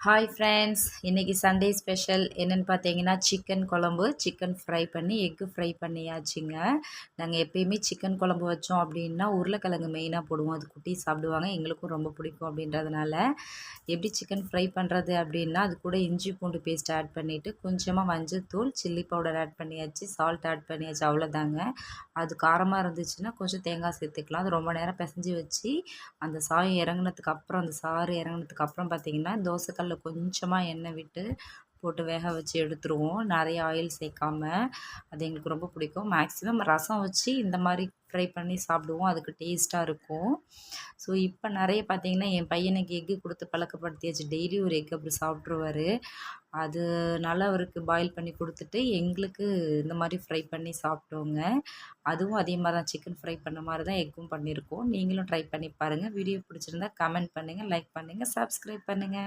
Hi friends, இன்றைக்கி Sunday special என்னென்னு பார்த்தீங்கன்னா சிக்கன் குழம்பு, சிக்கன் ஃப்ரை பண்ணி எக்கு ஃப்ரை பண்ணியாச்சுங்க. நாங்கள் எப்பயுமே சிக்கன் குழம்பு வச்சோம் அப்படின்னா உருளைக்கிழங்கு மெயினாக போடுவோம். அது குட்டி சாப்பிடுவாங்க, எங்களுக்கும் ரொம்ப பிடிக்கும் அப்படின்றதுனால எப்படி சிக்கன் ஃப்ரை பண்ணுறது அப்படின்னா அது கூட இஞ்சி பூண்டு பேஸ்ட் ஆட் பண்ணிவிட்டு கொஞ்சமாக மஞ்சள்தூள், சில்லி பவுடர் ஆட் பண்ணியாச்சு, சால்ட் ஆட் பண்ணியாச்சு, அவ்வளோதாங்க. அது காரமாக இருந்துச்சுன்னா கொஞ்சம் தேங்காய் சேர்த்துக்கலாம். அது ரொம்ப நேரம் பிசைஞ்சு வச்சு அந்த சாயம் இறங்குனதுக்கு அப்புறம் அந்த சாறு இறங்குனதுக்கு அப்புறம் பார்த்தீங்கன்னா தோசைக்கல்ல கொஞ்சமாக எண்ணெய் விட்டு போட்டு வேக வச்சு எடுத்துருவோம். நிறைய ஆயில் சேர்க்காம. அது எங்களுக்கு ரொம்ப பிடிக்கும். மேக்ஸிமம் ரசம் வச்சு இந்த மாதிரி ஃப்ரை பண்ணி சாப்பிடுவோம். அதுக்கு டேஸ்ட்டாக இருக்கும். ஸோ இப்போ நிறைய பார்த்தீங்கன்னா என் பையனுக்கு எக்கு கொடுத்து பழக்கப்படுத்தியாச்சு. டெய்லி ஒரு எக் அப்படி சாப்பிட்ருவாரு. அதனால அவருக்கு பாயில் பண்ணி கொடுத்துட்டு எங்களுக்கு இந்த மாதிரி ஃப்ரை பண்ணி சாப்பிட்டோங்க. அதுவும் அதே மாதிரி தான் சிக்கன் ஃப்ரை பண்ண மாதிரி தான் எக்கும் பண்ணியிருக்கோம். நீங்களும் ட்ரை பண்ணி பாருங்கள். வீடியோ பிடிச்சிருந்தா கமெண்ட் பண்ணுங்கள், லைக் பண்ணுங்கள், சப்ஸ்கிரைப் பண்ணுங்கள்.